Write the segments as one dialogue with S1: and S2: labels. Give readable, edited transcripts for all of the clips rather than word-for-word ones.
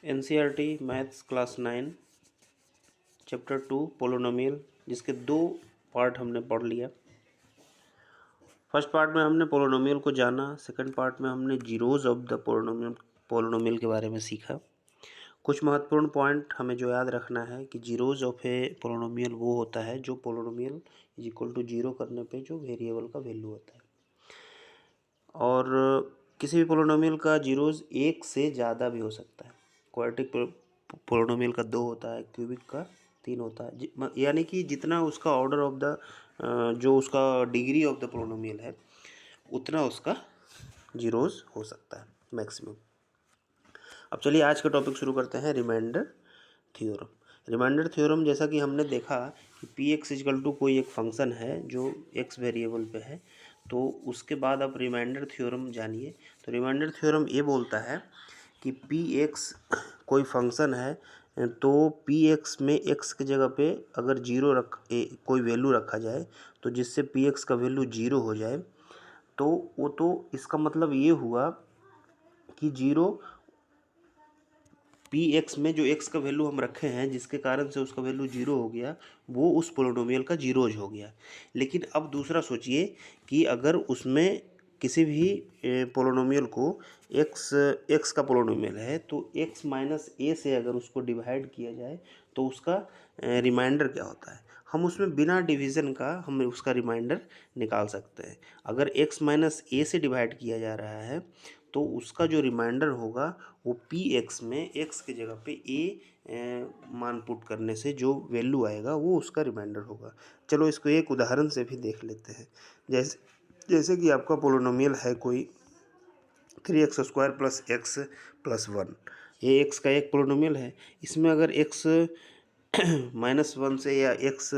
S1: NCERT maths class 9 chapter 2 polynomial, जिसके 2 part हमने पढ़ लिया। फर्स्ट पार्ट में हमने पोलोनोमियल को जाना, सेकंड पार्ट में हमने जीरोज ऑफ द पोलोनोमियल के बारे में सीखा। कुछ महत्वपूर्ण पॉइंट हमें जो याद रखना है कि जीरोज ऑफ ए पोलोनोमियल वो होता है जो polynomial is equal to zero करने पे जो वेरिएबल का वैल्यू होता है, और किसी भी पोलोनोमियल का जीरोज एक से ज़्यादा भी हो सकता है। क्वाड्रेटिक पोलोनोमियल का 2 होता है, क्यूबिक का 3 होता है, यानी कि जितना उसका ऑर्डर ऑफ द जो उसका डिग्री ऑफ द पोलोनोमियल है उतना उसका जीरोज हो सकता है मैक्सिमम। अब चलिए आज का टॉपिक शुरू करते हैं, रिमाइंडर थ्योरम। रिमाइंडर थ्योरम, जैसा कि हमने देखा कि पी एक्स इजकल टू कोई एक फंक्शन है जो एक्स वेरिएबल पे है, तो उसके बाद आप रिमाइंडर थ्योरम जानिए। तो रिमाइंडर थ्योरम ये बोलता है कि पी एक्स कोई फंक्शन है, तो पी एक्स में एक्स की जगह पे अगर कोई वैल्यू रखा जाए तो जिससे पी एक्स का वैल्यू जीरो हो जाए, तो वो तो इसका मतलब ये हुआ कि जीरो पी एक्स में जो एक्स का वैल्यू हम रखे हैं जिसके कारण से उसका वैल्यू जीरो हो गया, वो उस पोलोनोमियल का जीरोज हो गया। लेकिन अब दूसरा सोचिए कि अगर उसमें किसी भी पोलोनोमियल को एक्स का पोलोनोमियल है, तो एक्स माइनस ए से अगर उसको डिवाइड किया जाए तो उसका रिमाइंडर क्या होता है। हम उसमें बिना डिवीज़न का हम उसका रिमाइंडर निकाल सकते हैं। अगर एक्स माइनस ए से डिवाइड किया जा रहा है तो उसका जो रिमाइंडर होगा वो पी एक्स में एक्स की जगह पे ए मान पुट करने से जो वैल्यू आएगा वो उसका रिमाइंडर होगा। चलो इसको एक उदाहरण से भी देख लेते हैं। जैसे कि आपका पोलोनोमियल है कोई 3x² प्लस एक्स प्लस 1। ये एक्स का एक पोलोनोमियल है। इसमें अगर एक्स -1 से या एक्स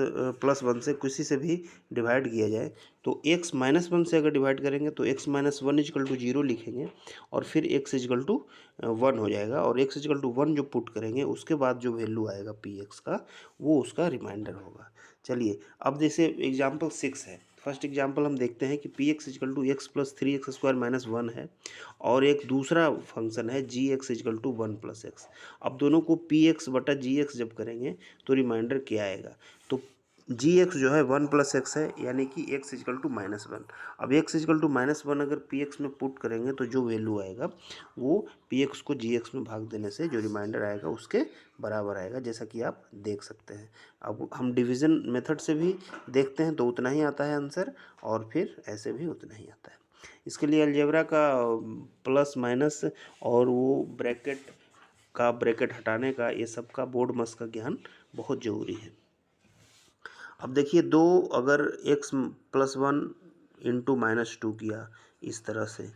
S1: +1 से किसी से भी डिवाइड किया जाए, तो एक्स -1 से अगर डिवाइड करेंगे तो एक्स -1 इजकल टू 0 लिखेंगे और फिर एक्स इजकल टू 1 हो जाएगा, और एक्स इजकल टू 1 जो पुट करेंगे उसके बाद जो वैल्यू आएगा पी एक्स का वो उसका रिमाइंडर होगा। चलिए अब जैसे एग्जाम्पल 6 है, फर्स्ट एग्जाम्पल हम देखते हैं कि P x is equal to x plus 3x² minus 1 है, और एक दूसरा फंक्शन है G x is equal to 1 plus x. अब दोनों को पी एक्स बटा जी एक्स जब करेंगे तो रिमाइंडर क्या आएगा, तो जी एक्स जो है 1 प्लस एक्स है, यानी कि एक्स इजकल टू -1। अब एक्स इजकल टू -1 अगर पी एक्स में पुट करेंगे तो जो वैल्यू आएगा वो पी एक्स को जी एक्स में भाग देने से जो रिमाइंडर आएगा उसके बराबर आएगा, जैसा कि आप देख सकते हैं। अब हम डिवीज़न मेथड से भी देखते हैं तो उतना ही आता है आंसर, और फिर ऐसे भी उतना ही आता है। इसके लिए अलजेब्रा का प्लस माइनस और वो ब्रैकेट हटाने का, ये सब का बोर्ड मस का ज्ञान बहुत ज़रूरी है। अब देखिए अगर x+1 इंटू -2 किया इस तरह से,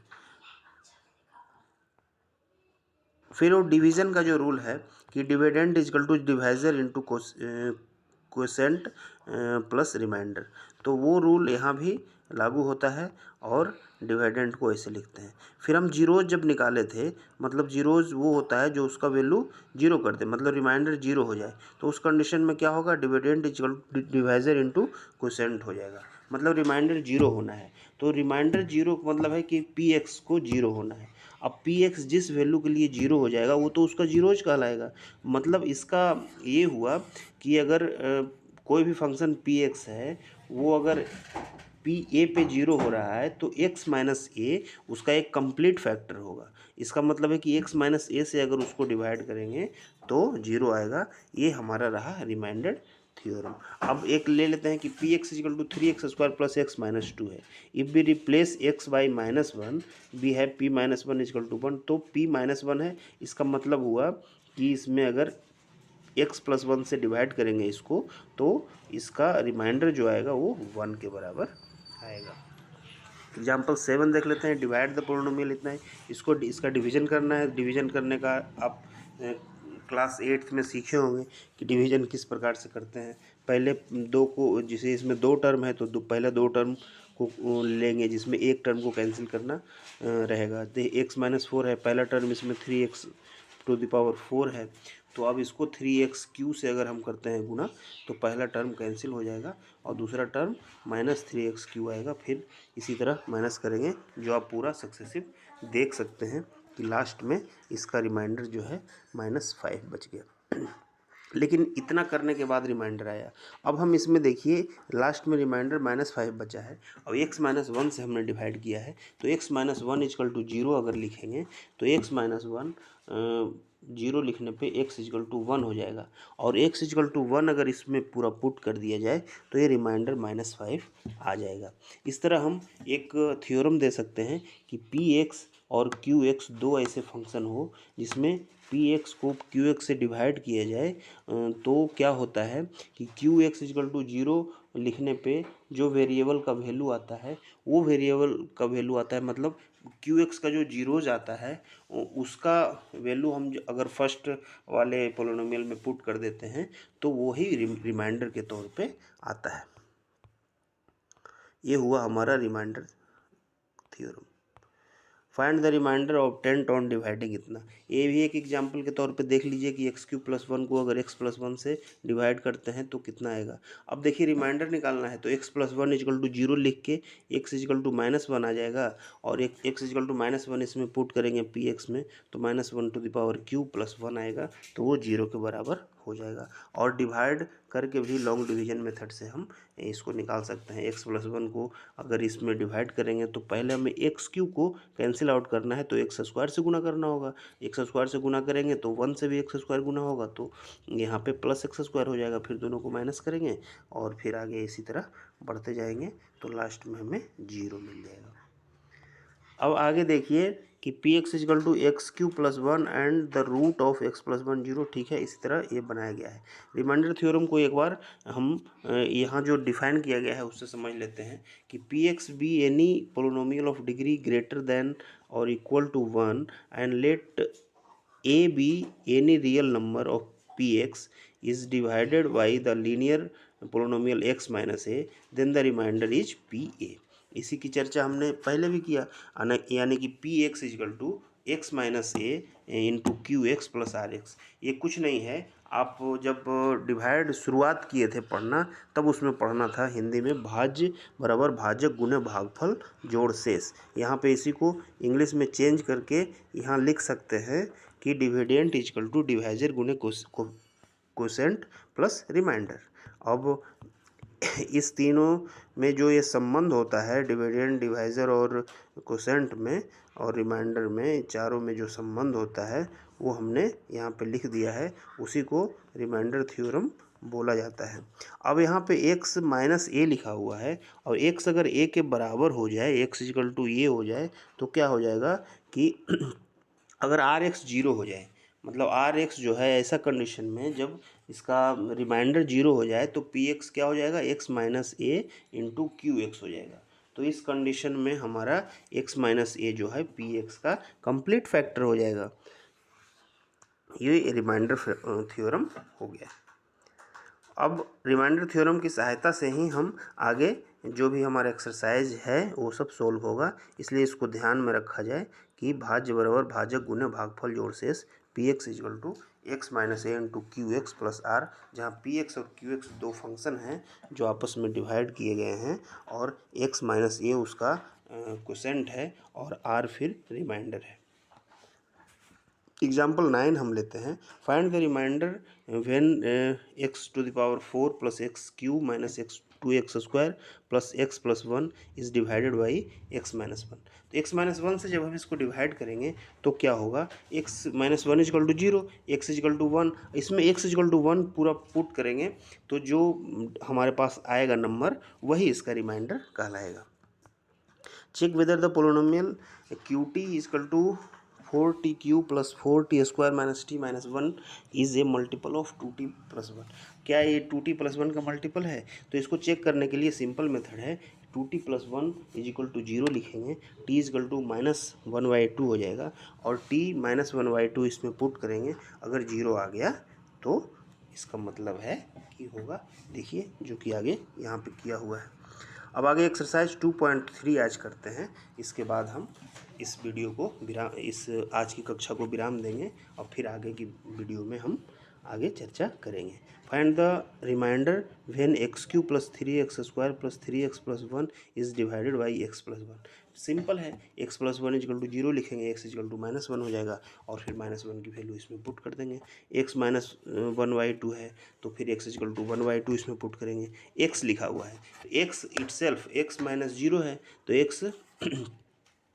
S1: फिर वो डिवीज़न का जो रूल है कि dividend is equal to divisor into quotient plus remainder, तो वो रूल यहाँ भी लागू होता है और डिविडेंड को ऐसे लिखते हैं। फिर हम जीरोज जब निकाले थे, मतलब जीरोज वो होता है जो उसका वैल्यू जीरो कर दे, मतलब रिमाइंडर जीरो हो जाए, तो उस कंडीशन में क्या होगा, dividend is equal divisor into quotient हो जाएगा, मतलब रिमाइंडर जीरो होना है। तो रिमाइंडर जीरो का मतलब है कि पी एक्स को जीरो होना है। अब पी एक्स जिस वैल्यू के लिए जीरो हो जाएगा वो तो उसका जीरोज कहलाएगा। मतलब इसका ये हुआ कि अगर कोई भी फंक्शन पी एक्स है, वो अगर पी ए पे जीरो हो रहा है तो एक्स माइनस ए उसका एक कंप्लीट फैक्टर होगा। इसका मतलब है कि एक्स माइनस ए से अगर उसको डिवाइड करेंगे तो जीरो आएगा। ये हमारा रहा रिमाइंडर थ्योरम। अब एक ले लेते हैं कि P x is equal to 3x² plus x minus 2 है। If we replace x by -1 we have p -1 is equal to 1, तो p -1 है, इसका मतलब हुआ कि इसमें अगर x+1 से डिवाइड करेंगे इसको तो इसका रिमाइंडर जो आएगा वो 1 के बराबर आएगा। एग्जाम्पल 7 देख लेते हैं। डिवाइड द पोलिनोमियल, इतना है, इसका डिवीजन करना है। डिवीजन करने का आप क्लास 8th में सीखे होंगे कि डिवीजन किस प्रकार से करते हैं। पहले दो को, जैसे इसमें 2 टर्म है तो पहले 2 टर्म को लेंगे जिसमें एक टर्म को कैंसिल करना रहेगा। तो x-4 है, पहला टर्म इसमें 3x⁴ है, तो अब इसको 3x³ से अगर हम करते हैं गुना तो पहला टर्म कैंसिल हो जाएगा और दूसरा टर्म -3x³ आएगा। फिर इसी तरह माइनस करेंगे, जो आप पूरा सक्सेसिव देख सकते हैं कि लास्ट में इसका रिमाइंडर जो है -5 बच गया। लेकिन इतना करने के बाद रिमाइंडर आया। अब हम इसमें देखिए लास्ट में रिमाइंडर -5 बचा है और x - 1 से हमने डिवाइड किया है, तो x - 1 = 0 अगर लिखेंगे तो x - 1 0 लिखने पे x = 1 हो जाएगा और x = 1 अगर इसमें पूरा पुट कर दिया जाए तो ये रिमाइंडर -5 आ जाएगा। इस तरह हम एक थ्योरम दे सकते हैं कि px और qx दो ऐसे फंक्शन हो जिसमें px को qx से डिवाइड किया जाए, तो क्या होता है कि qx = 0 लिखने पे जो वेरिएबल का वैल्यू आता है वो वेरिएबल का वैल्यू आता है, मतलब qx का जो जीरोज आता है उसका वैल्यू हम अगर फर्स्ट वाले पोलिनोमियल में पुट कर देते हैं तो वो ही रिमाइंडर के तौर पे आता है। ये हुआ हमारा remainder theorem. Find the remainder obtained on dividing इतना। ये भी एक एग्जाम्पल के तौर पे देख लीजिए कि x³ + 1 को अगर x + 1 से डिवाइड करते हैं तो कितना आएगा। अब देखिए रिमाइंडर निकालना है तो x + 1 = 0 लिख के x = -1 आ जाएगा और एक x = -1 इसमें पुट करेंगे px में तो -1³ + 1 आएगा, तो वो 0 के बराबर हो जाएगा। और डिवाइड करके भी लॉन्ग डिवीजन मेथड से हम इसको निकाल सकते हैं। x + 1 को अगर इसमें डिवाइड करेंगे तो पहले हमें x³ को कैंसिल आउट करना है तो x² से गुना करना होगा। x² से गुना करेंगे तो 1 से भी x² गुना होगा तो यहाँ पे +x² हो जाएगा, फिर दोनों को माइनस करेंगे और फिर आगे इसी तरह बढ़ते जाएंगे तो लास्ट में हमें 0 मिल जाएगा। अब आगे देखिए कि px = x³ + 1 and the root of x + 1 0, ठीक है। इसी तरह ये बनाया गया है। रिमाइंडर थ्योरम को एक बार हम यहाँ जो डिफाइन किया गया है उससे समझ लेते हैं कि px B any polynomial of degree greater than और equal to 1 and let a be any real number of px is divided by the linear polynomial x minus a, then the remainder is pa। इसी की चर्चा हमने पहले भी किया, यानी कि px = x माइनस ए इंटू QX + RX। ये कुछ नहीं है, आप जब डिवाइड शुरुआत किए थे पढ़ना तब उसमें पढ़ना था हिंदी में भाज्य बराबर भाजक गुणे भागफल जोड़ शेष। यहाँ पे इसी को इंग्लिश में चेंज करके यहाँ लिख सकते हैं कि डिविडेंट = डिवाइजर गुणे कोसेंट प्लस रिमाइंडर। अब इस तीनों में जो ये संबंध होता है डिविडेंड, डिवाइजर और कोसेंट में और रिमाइंडर में, चारों में जो संबंध होता है वो हमने यहाँ पे लिख दिया है, उसी को रिमाइंडर थ्योरम बोला जाता है। अब यहाँ पे x - a लिखा हुआ है और x अगर a के बराबर हो जाए, x = a हो जाए तो क्या हो जाएगा कि अगर RX 0 हो जाए, मतलब RX जो है ऐसा कंडीशन में जब इसका रिमाइंडर 0 हो जाए तो px क्या हो जाएगा, x - a इंटू QX हो जाएगा। तो इस कंडीशन में हमारा x - a जो है px का कंप्लीट फैक्टर हो जाएगा। ये रिमाइंडर थ्योरम हो गया। अब रिमाइंडर थ्योरम की सहायता से ही हम आगे जो भी हमारा एक्सरसाइज है वो सब सोल्व होगा, इसलिए इसको ध्यान में रखा जाए कि भाज्य बराबर भाजक गुणे भागफल जोड़ शेष px = x - a into QX + R, जहाँ px और QX दो फंक्शन हैं जो आपस में डिवाइड किए गए हैं और x - a उसका कोसेंट है और R फिर रिमाइंडर है। एग्जाम्पल 9 हम लेते हैं। Find the remainder when x⁴ + x³ - x2 + x + 1 is divided by x - 1। तो x - 1 से जब हम इसको डिवाइड करेंगे तो क्या होगा, x - 1 = 0, x = 1, इसमें x = 1 पूरा पुट करेंगे तो जो हमारे पास आएगा नंबर वही इसका रिमाइंडर कहलाएगा। Check whether the polynomial QT = 4tq + 4t² - t - 1 is a multiple of 2t + 1। क्या ये 2t + 1 का मल्टीपल है? तो इसको चेक करने के लिए सिंपल मेथड है, 2t + 1 = 0 लिखेंगे, t = -1/2 हो जाएगा और t - 1/2 इसमें पुट करेंगे, अगर 0 आ गया तो इसका मतलब है कि होगा, देखिए जो कि आगे यहाँ पे किया हुआ है। अब आगे एक्सरसाइज 2.3 आज करते हैं, इसके बाद हम इस वीडियो को इस आज की कक्षा को विराम देंगे और फिर आगे की वीडियो में हम आगे चर्चा करेंगे। Find the remainder when x³ + 3x² + 3x + 1 is divided by x + 1। Simple है, x plus one is equal to zero लिखेंगे, x is equal to minus one हो जाएगा और फिर माइनस वन की वैल्यू इसमें पुट कर देंगे। x minus one by two है तो फिर x is equal to one by two इसमें पुट करेंगे। x लिखा हुआ है तो x itself x minus zero है तो x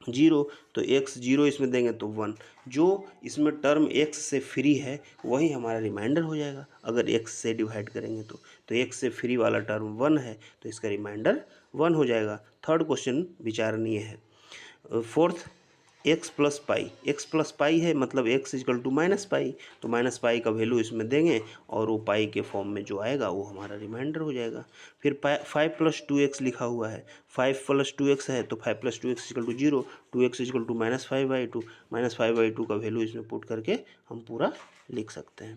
S1: जीरो, तो x जीरो इसमें देंगे तो वन। जो इसमें टर्म x से फ्री है वही हमारा रिमाइंडर हो जाएगा। अगर x से डिवाइड करेंगे तो x से फ्री वाला टर्म वन है तो इसका रिमाइंडर वन हो जाएगा। थर्ड क्वेश्चन विचारणीय है। फोर्थ, x प्लस पाई है मतलब x is equal to minus pi, तो माइनस पाई का वैल्यू इसमें देंगे और वो पाई के फॉर्म में जो आएगा वो हमारा रिमाइंडर हो जाएगा। फिर 5 प्लस 2x लिखा हुआ है, 5 प्लस 2x है तो 5 plus 2x is equal to zero, 2x is equal to minus five by two का वैल्यू इसमें पुट करके हम पूरा लिख सकते हैं।